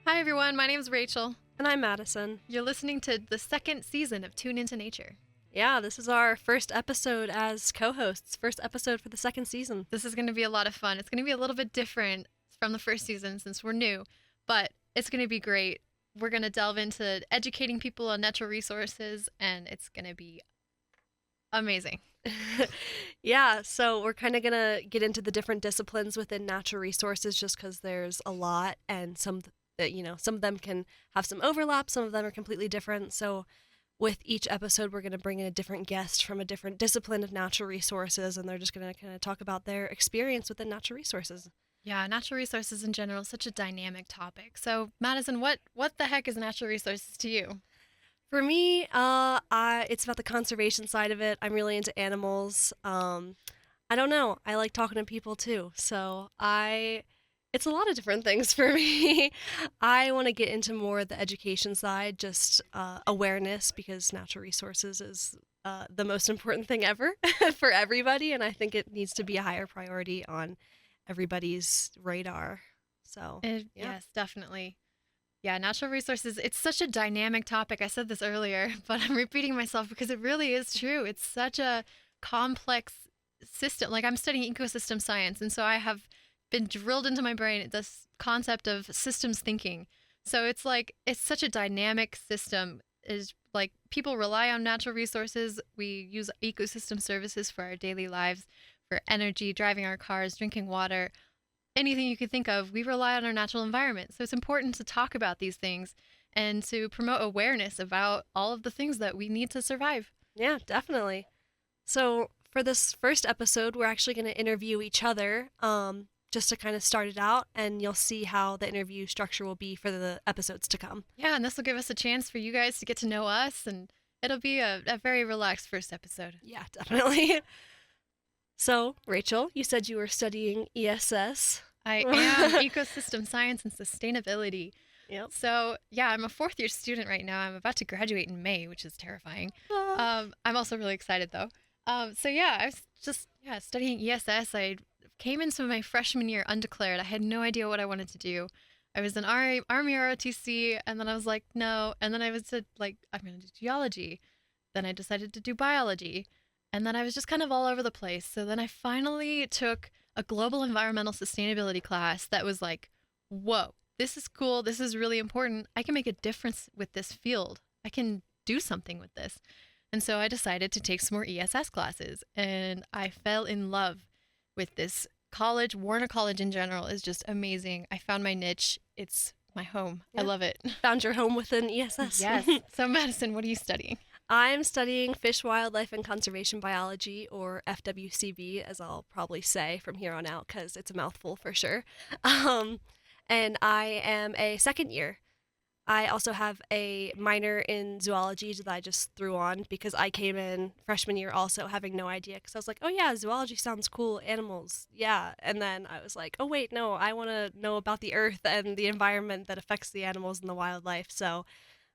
Hi everyone, my name is Rachel. And I'm Madison. You're listening to the second season of Tune Into Nature. Yeah, this is our first episode as co-hosts, first episode for the second season. This is going to be a lot of fun. It's going to be a little bit different from the first season since we're new, but it's going to be great. We're going to delve into educating people on natural resources, and it's going to be amazing. Yeah, so we're kind of going to get into the different disciplines within natural resources just because there's a lot, and some of them can have some overlap, some of them are completely different. So with each episode, we're going to bring in a different guest from a different discipline of natural resources, and they're just going to kind of talk about their experience within natural resources. Yeah, natural resources in general is such a dynamic topic. So, Madison, what the heck is natural resources to you? For me, it's about the conservation side of it. I'm really into animals. I don't know. I like talking to people too. So it's a lot of different things for me. I want to get into more of the education side, just awareness, because natural resources is the most important thing ever for everybody, and I think it needs to be a higher priority on everybody's radar. So, yeah. Yes, definitely. Yeah, natural resources, it's such a dynamic topic. I said this earlier, but I'm repeating myself because it really is true. It's such a complex system. Like, I'm studying ecosystem science, and so I have been drilled into my brain this concept of systems thinking. So it's such a dynamic system. Is like people rely on natural resources. We use ecosystem services for our daily lives, for energy, driving our cars, drinking water, anything you could think of. We rely on our natural environment. So it's important to talk about these things and to promote awareness about all of the things that we need to survive. Yeah, definitely. So for this first episode, we're actually going to interview each other, just to kind of start it out, and you'll see how the interview structure will be for the episodes to come. Yeah, and this will give us a chance for you guys to get to know us, and it'll be a very relaxed first episode. Yeah, definitely. So, Rachel, you said you were studying ESS. I am ecosystem science and sustainability. Yep. So, yeah, I'm a fourth year student right now. I'm about to graduate in May, which is terrifying. I'm also really excited, though. So, yeah, I was just studying ESS. I came into my freshman year undeclared. I had no idea what I wanted to do. I was in Army ROTC, and then I was like, no. And then I was like, I'm going to do geology. Then I decided to do biology. And then I was just kind of all over the place. So then I finally took a global environmental sustainability class that was like, whoa, this is cool. This is really important. I can make a difference with this field. I can do something with this. And so I decided to take some more ESS classes, and I fell in love with this college. Warner College in general is just amazing. I found my niche. It's my home. Yeah. I love it. Found your home within ESS. Yes. So Madison, what are you studying? I'm studying Fish, Wildlife, and Conservation Biology, or FWCB, as I'll probably say from here on out, because it's a mouthful for sure. And I am a second year. I also have a minor in zoology that I just threw on because I came in freshman year also having no idea, because I was like, oh yeah, zoology sounds cool, animals, yeah. And then I was like, oh wait, no, I want to know about the earth and the environment that affects the animals and the wildlife. So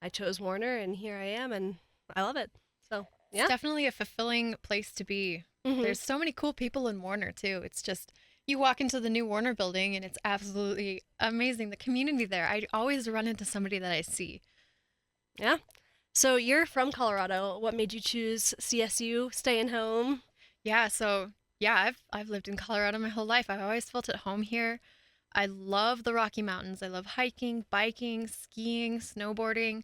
I chose Warner, and here I am, and I love it. So, yeah. It's definitely a fulfilling place to be. Mm-hmm. There's so many cool people in Warner, too. It's just, you walk into the new Warner building, and it's absolutely amazing. The community there, I always run into somebody that I see. Yeah. So you're from Colorado. What made you choose CSU, staying home? Yeah, so, yeah, I've lived in Colorado my whole life. I've always felt at home here. I love the Rocky Mountains. I love hiking, biking, skiing, snowboarding.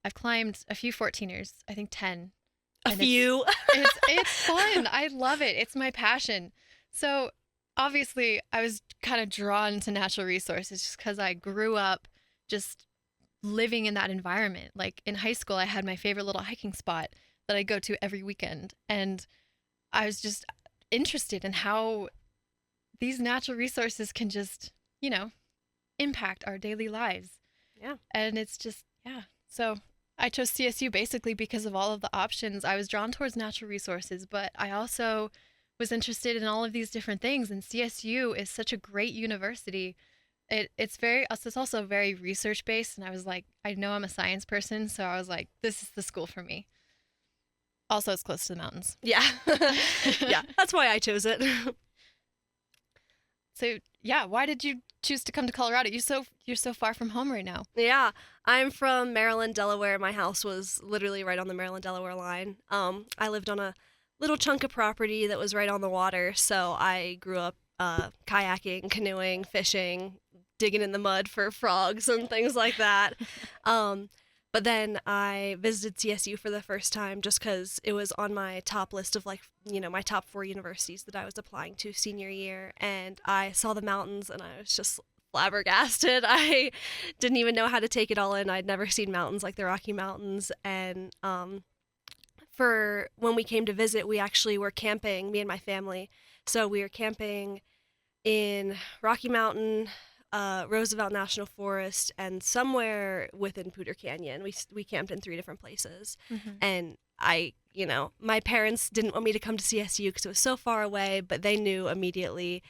I've climbed a few 14ers, I think 10. A few. It's fun. I love it. It's my passion. So obviously I was kind of drawn to natural resources just because I grew up just living in that environment. Like in high school, I had my favorite little hiking spot that I go to every weekend. And I was just interested in how these natural resources can just, impact our daily lives. Yeah. And it's just, yeah. So I chose CSU basically because of all of the options. I was drawn towards natural resources, but I also was interested in all of these different things. And CSU is such a great university. It's also very research based. And I was like, I know I'm a science person, so I was like, this is the school for me. Also, it's close to the mountains. Yeah. Yeah, that's why I chose it. So yeah, why did you choose to come to Colorado? You're so far from home right now. Yeah, I'm from Maryland, Delaware. My house was literally right on the Maryland-Delaware line. I lived on a little chunk of property that was right on the water, so I grew up kayaking, canoeing, fishing, digging in the mud for frogs and things like that. Um, but then I visited CSU for the first time just because it was on my top list of my top 4 universities that I was applying to senior year. And I saw the mountains and I was just flabbergasted. I didn't even know how to take it all in. I'd never seen mountains like the Rocky Mountains. And for when we came to visit, we actually were camping, me and my family. So we were camping in Rocky Mountain, Roosevelt National Forest, and somewhere within Pooter Canyon. We camped in 3 different places, and my parents didn't want me to come to CSU because it was so far away, but they knew immediately.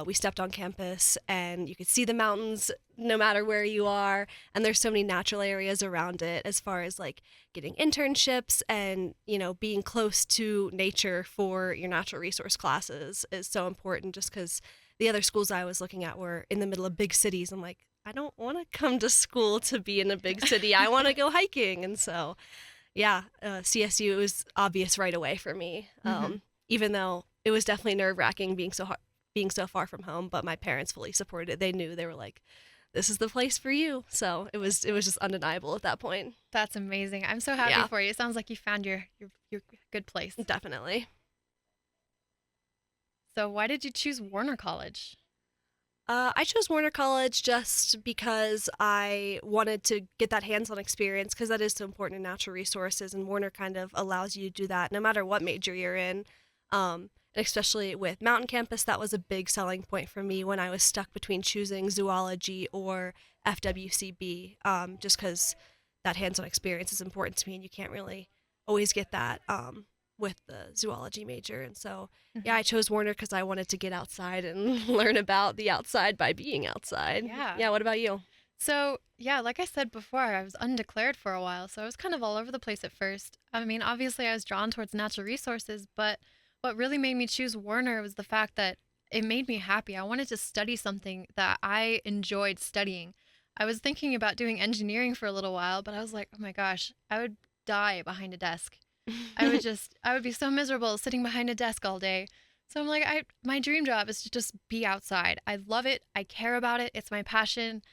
We stepped on campus, and you could see the mountains no matter where you are, and there's so many natural areas around it as far as like getting internships and being close to nature for your natural resource classes is so important just because the other schools I was looking at were in the middle of big cities. I'm like, I don't want to come to school to be in a big city. I want to go hiking. And so, yeah, CSU was obvious right away for me, even though it was definitely nerve-wracking being so far from home. But my parents fully supported it. They knew, they were like, this is the place for you. So it was just undeniable at that point. That's amazing. I'm so happy for you. It sounds like you found your good place. Definitely. So why did you choose Warner College? I chose Warner College just because I wanted to get that hands-on experience because that is so important in natural resources, and Warner kind of allows you to do that no matter what major you're in. And especially with Mountain Campus, that was a big selling point for me when I was stuck between choosing zoology or FWCB, just because that hands-on experience is important to me, and you can't really always get that with the zoology major. And so, yeah, I chose Warner because I wanted to get outside and learn about the outside by being outside. Yeah, what about you? So, yeah, like I said before, I was undeclared for a while, so I was kind of all over the place at first. I mean, obviously I was drawn towards natural resources, but what really made me choose Warner was the fact that it made me happy. I wanted to study something that I enjoyed studying. I was thinking about doing engineering for a little while, but I was like, oh my gosh, I would die behind a desk. I would be so miserable sitting behind a desk all day. So I'm like, my dream job is to just be outside. I love it. I care about it. It's my passion.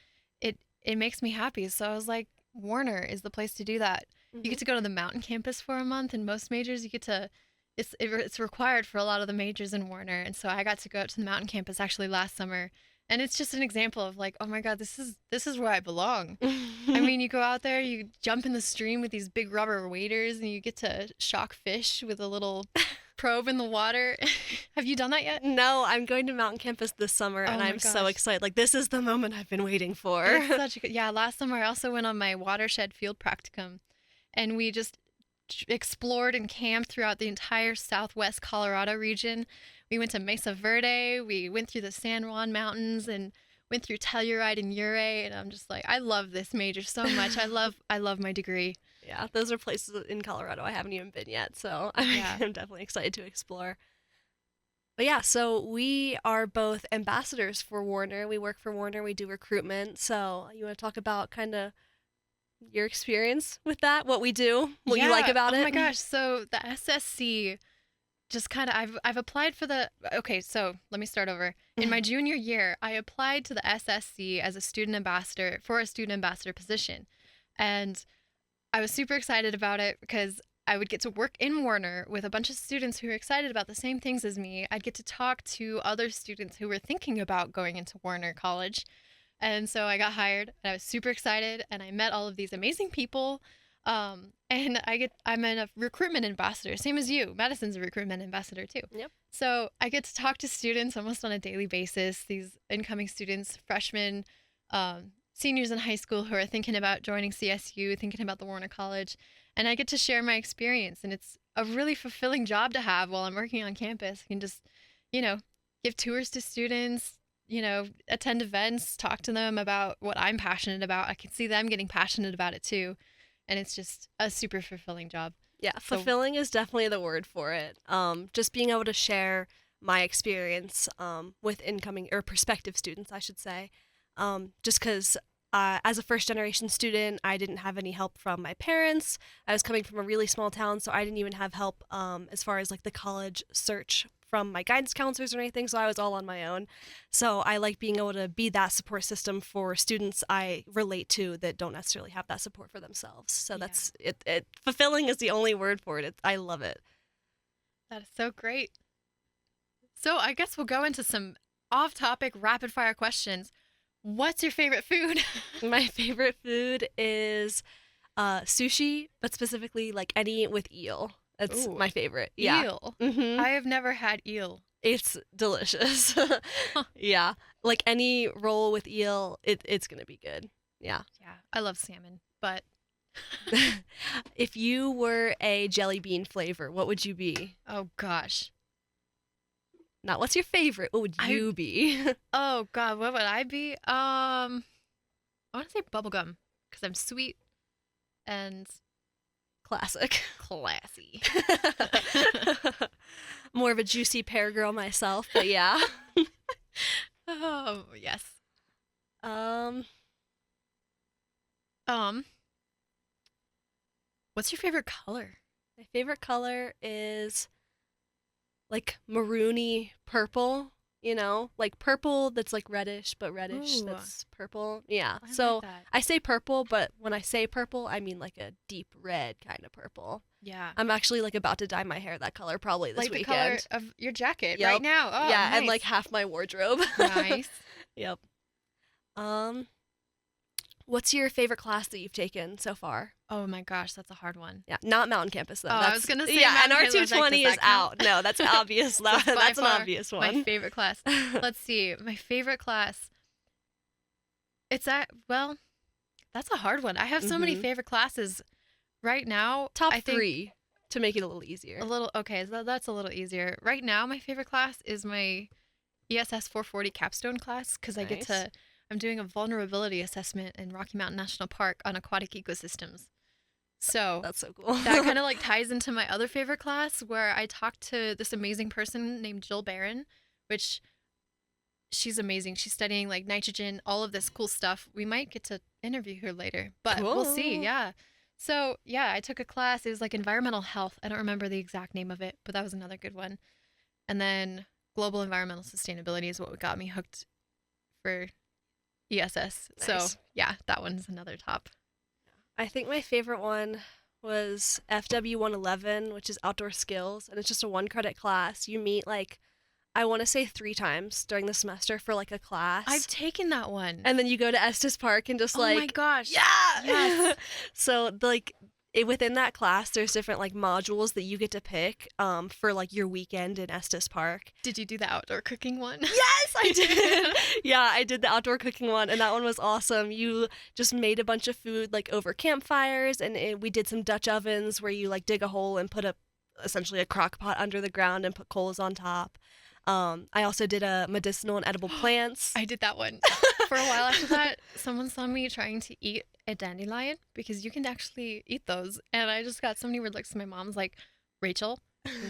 It makes me happy. So I was like, Warner is the place to do that. You get to go to the Mountain Campus for a month, and most majors you get to, it's required for a lot of the majors in Warner. And so I got to go out to the Mountain Campus actually last summer. And it's just an example of like, oh my God, this is where I belong. I mean, you go out there, you jump in the stream with these big rubber waders, and you get to shock fish with a little probe in the water. Have you done that yet? No, I'm going to Mountain Campus this summer, and I'm so excited. Like, this is the moment I've been waiting for. It's such a good, yeah, last summer I also went on my watershed field practicum, and we just explored and camped throughout the entire southwest Colorado region. We went to Mesa Verde, we went through the San Juan Mountains, and went through Telluride and Ouray, and I'm just like, I love this major so much. I love my degree. Yeah, those are places in Colorado I haven't even been yet, so I'm definitely excited to explore. But yeah, so we are both ambassadors for Warner. We work for Warner, we do recruitment. So you want to talk about kind of your experience with that, what we do, what you like about it? Oh my gosh, so the SSC just kind of, I've applied for okay, so let me start over. In my junior year, I applied to the SSC as a student ambassador for a student ambassador position. And I was super excited about it because I would get to work in Warner with a bunch of students who were excited about the same things as me. I'd get to talk to other students who were thinking about going into Warner College. And so I got hired, and I was super excited, and I met all of these amazing people. And I'm a recruitment ambassador, same as you. Madison's a recruitment ambassador too. Yep. So I get to talk to students almost on a daily basis, these incoming students, freshmen, seniors in high school who are thinking about joining CSU, thinking about the Warner College, and I get to share my experience, and it's a really fulfilling job to have while I'm working on campus. I can just, give tours to students, attend events, talk to them about what I'm passionate about. I can see them getting passionate about it too, and it's just a super fulfilling job. Yeah, fulfilling is definitely the word for it. Just being able to share my experience with incoming or prospective students, I should say. Just because as a first-generation student, I didn't have any help from my parents. I was coming from a really small town, so I didn't even have help as far as like the college search from my guidance counselors or anything, so I was all on my own. So I like being able to be that support system for students I relate to that don't necessarily have that support for themselves. So that's it. Fulfilling is the only word for it. I love it. That is so great. So I guess we'll go into some off-topic rapid-fire questions. What's your favorite food? My favorite food is sushi, but specifically like any with eel. That's my favorite. Yeah. Eel? Mm-hmm. I have never had eel. It's delicious. Yeah. Like any roll with eel, it's going to be good. Yeah. Yeah. I love salmon, but... If you were a jelly bean flavor, what would you be? Oh, gosh. Not what's your favorite, what would you be? Oh, God, what would I be? I want to say bubblegum, because I'm sweet and... Classic. classy. More of a juicy pear girl myself, but yeah. Oh, yes. What's your favorite color? My favorite color is like maroony purple, you know, like purple that's like reddish, but reddish Ooh. that's purple. Yeah. I So like that. I say purple, but when I say purple, I mean like a deep red kind of purple. Yeah. I'm actually like about to dye my hair that color probably this Like the weekend. color of your jacket Yep. right now. Oh, yeah, and nice. like half my wardrobe. Nice. Yep. What's your favorite class that you've taken so far? Oh my gosh, that's a hard one. Yeah, not Mountain Campus though. Oh, I was gonna say yeah, and Mountain Campus, R220 does is that count? out. No, that's obvious. That's by That's an far obvious My one. favorite class. Let's see. My favorite class. It's well, that's a hard one. I have so many Mhm. favorite classes right now. Top I think 3 to make it a little easier. okay, so that's a little easier. Right now, my favorite class is my ESS 440 capstone class because I get Nice. I'm doing a vulnerability assessment in Rocky Mountain National Park on aquatic ecosystems. So That's so cool. that kind of like ties into my other favorite class where I talked to this amazing person named Jill Barron, which she's amazing. She's studying like nitrogen, all of this cool stuff. We might get to interview her later, but we'll see. Cool. Yeah. So yeah, I took a class. It was like environmental health. I don't remember the exact name of it, but that was another good one. And then global environmental sustainability is what got me hooked for ESS. So Nice. yeah, that one's another top. I think my favorite one was FW 111, which is outdoor skills, and it's just a 1-credit class. You meet like I want to say 3 times during the semester for like a class. I've taken that one. and then you go to Estes Park and just oh my like gosh. yeah. Yes. So like within that class, there's different like modules that you get to pick for like your weekend in Estes Park. Did you do the outdoor cooking one? Yes, I did. Yeah, I did the outdoor cooking one, and that one was awesome. You just made a bunch of food like over campfires, and we did some Dutch ovens where you like dig a hole and put essentially a crock pot under the ground and put coals on top. I also did a medicinal and edible plants. I did that one. For a while after that, someone saw me trying to eat a dandelion because you can actually eat those. And I just got so many weird looks. My mom's like, Rachel,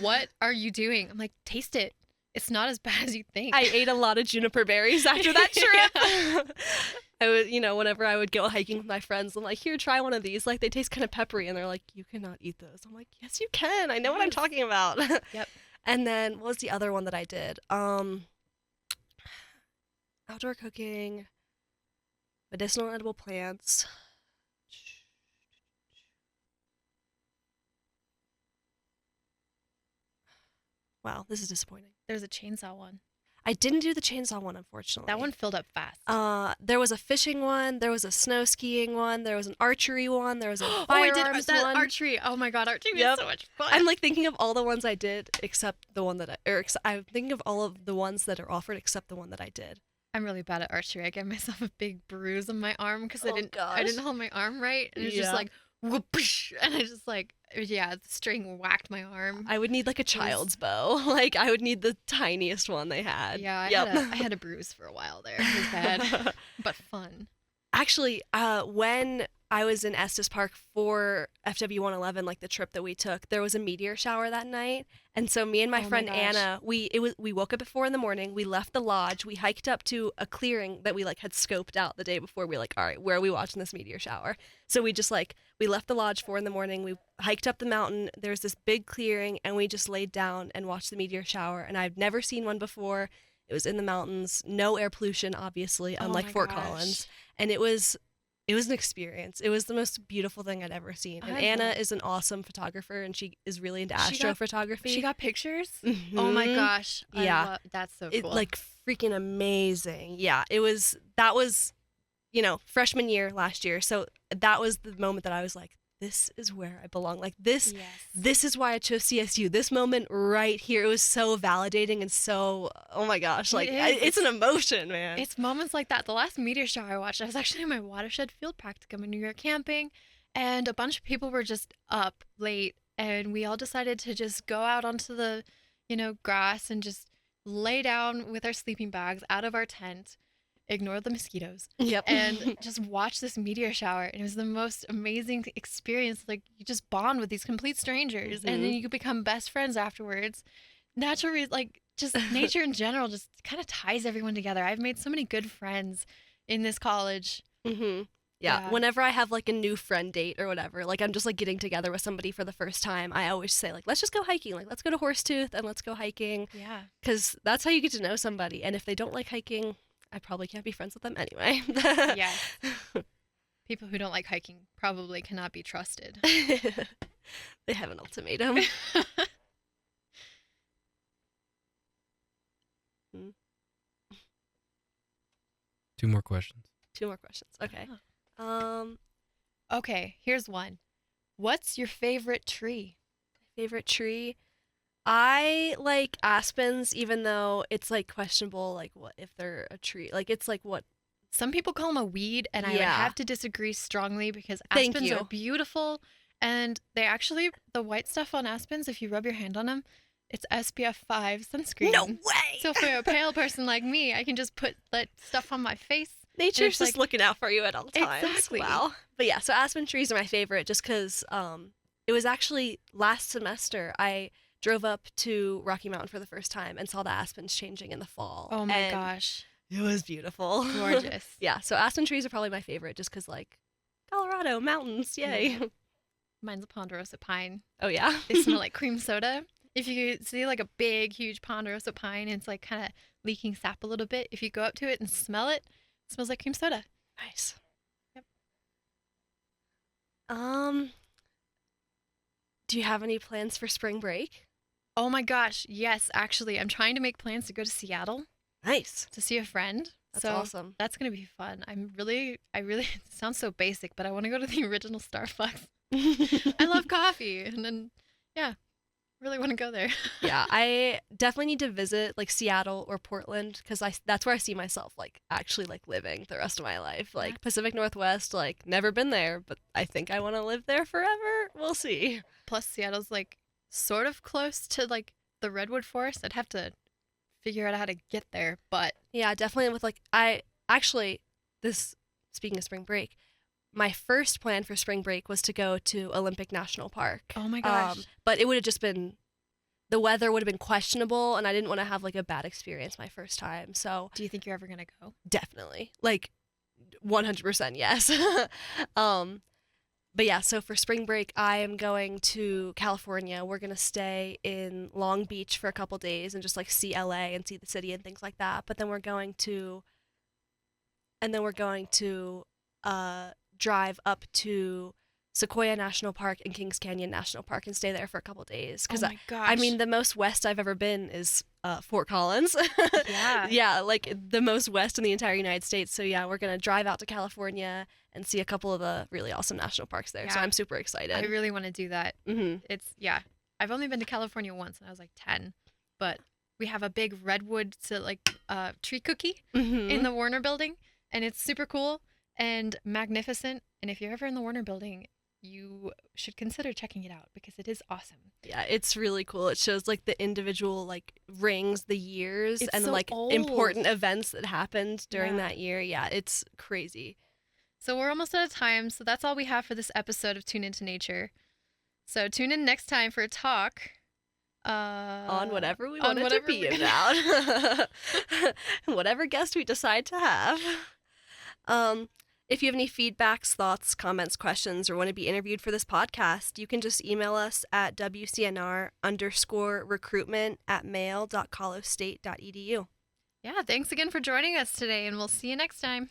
what are you doing? I'm like, taste it. It's not as bad as you think. I ate a lot of juniper berries after that trip. I would, whenever I would go hiking with my friends, I'm like, here, try one of these. Like, they taste kind of peppery. And they're like, you cannot eat those. I'm like, yes, you can. I know what I'm Yes. talking about. Yep. And then what was the other one that I did? Outdoor cooking, medicinal and edible plants. Wow, this is disappointing. There's a chainsaw one. I didn't do the chainsaw one, unfortunately. That one filled up fast. There was a fishing one, there was a snow skiing one, there was an archery one, there was a I firearms did that one. archery. Oh my god, archery Yep. was so much fun. I'm like thinking of all the ones I did except the one that I'm thinking of all of the ones that are offered except the one that I did. I'm really bad at archery. I gave myself a big bruise on my arm because Oh, I gosh. didn't hold my arm right, and it was just Yeah. like whoopsh, and I just like the string whacked my arm. I would need like a child's bow. Like I would need the tiniest one they had. Yeah, Yep. I had a bruise for a while there. It was bad, but fun. Actually, when I was in Estes Park for FW111, like the trip that we took, there was a meteor shower that night. And so me and my Oh my friend gosh. Anna, we woke up at 4 a.m. We left the lodge. We hiked up to a clearing that we like had scoped out the day before. We were like, all right, where are we watching this meteor shower? So we just like we left the lodge 4 a.m. We hiked up the mountain. There's this big clearing, and we just laid down and watched the meteor shower. And I've never seen one before. It was in the mountains, no air pollution, obviously, Oh unlike my Fort gosh. Collins. And it was an experience. It was the most beautiful thing I'd ever seen. And I Anna love- is an awesome photographer, and she is really into She got- astrophotography. She got pictures? Oh my Mhm. gosh. Yeah. That's so It cool. like freaking amazing. Yeah, that was, freshman year last year. So that was the moment that I was like, this is where I belong. Like yes. this is why I chose CSU. This moment right here, it was so validating and so, oh my gosh, like It is. it's an emotion, man. It's moments like that. The last meteor shower I watched, I was actually in my watershed field practicum in New York camping, and a bunch of people were just up late, and we all decided to just go out onto the, grass and just lay down with our sleeping bags out of our tent, ignore the mosquitoes, Yep. and just watch this meteor shower. And it was the most amazing experience. Like, you just bond with these complete strangers, and then you become best friends afterwards. Just nature in general just kind of ties everyone together. I've made so many good friends in this college. Yeah. Yeah. Whenever I have like a new friend date or whatever, like I'm just like getting together with somebody for the first time, I always say like, let's just go hiking. Like, let's go to Horsetooth and let's go hiking. Yeah. Because that's how you get to know somebody. And if they don't like hiking, I probably can't be friends with them anyway. Yes. People who don't like hiking probably cannot be trusted. They have an ultimatum. Two more questions. 2 more questions. Okay. Okay, here's one. What's your favorite tree? Favorite tree? I like aspens, even though it's like questionable, like what if they're a tree? Like it's like what? Some people call them a weed, and I would Yeah. have to disagree strongly because Thank aspens you. are beautiful, and the white stuff on aspens, if you rub your hand on them, it's SPF 5 sunscreen. No way. So for a pale person like me, I can just put that stuff on my face. Nature's it's just like- looking out for you at all times. Exactly. Wow. But yeah, so aspen trees are my favorite just because it was actually last semester I drove up to Rocky Mountain for the first time and saw the aspens changing in the fall. Oh my and gosh. It was beautiful. Gorgeous. Yeah, so aspen trees are probably my favorite just because, like, Colorado, mountains, yay. Yeah. Mine's a ponderosa pine. Oh, yeah. They smell like cream soda. If you see like a big, huge ponderosa pine, and it's like kind of leaking sap a little bit, if you go up to it and smell it, it smells like cream soda. Nice. Yep. Do you have any plans for spring break? Oh my gosh, yes, actually, I'm trying to make plans to go to Seattle Nice. to see a friend. That's so awesome. that's gonna be fun. I really, it sounds so basic, but I want to go to the original Starbucks. I love coffee, and then, yeah, really want to go there. Yeah, I definitely need to visit like Seattle or Portland because that's where I see myself like actually like living the rest of my life. Like Yeah. Pacific Northwest, like never been there, but I think I want to live there forever. We'll see. Plus, Seattle's like sort of close to like the redwood forest. I'd have to figure out how to get there, but Yeah, definitely with like speaking of spring break, my first plan for spring break was to go to Olympic National Park. oh my gosh. But it would have just been the weather would have been questionable and I didn't want to have like a bad experience my first time. So Do you think you're ever gonna go? definitely. Like 100% yes. But yeah, so for spring break, I am going to California. We're going to stay in Long Beach for a couple days and just like see LA and see the city and things like that. But then we're going to drive up to Sequoia National Park and Kings Canyon National Park and stay there for a couple days. Because oh my gosh. I mean, the most west I've ever been is Fort Collins. Yeah. Yeah, like the most west in the entire United States. So yeah, we're gonna drive out to California and see a couple of the really awesome national parks there. So Yeah. I'm super excited. I really want to do that. hmm Yeah. I've only been to California once, and I was like 10, but we have a big redwood tree cookie in the Warner Building, and it's super cool and magnificent. And if you're ever in the Warner Building, you should consider checking it out because it is awesome. Yeah, it's really cool. It shows like the individual like rings, the years, It's and so like old. important events that happened during Yeah. that year. Yeah, it's crazy. So we're almost out of time. So that's all we have for this episode of Tune Into Nature. So tune in next time for a talk. On whatever we want it to be about. Whatever guest we decide to have. If you have any feedbacks, thoughts, comments, questions, or want to be interviewed for this podcast, you can just email us at wcnr_recruitment@mail.colostate.edu. Yeah, thanks again for joining us today, and we'll see you next time.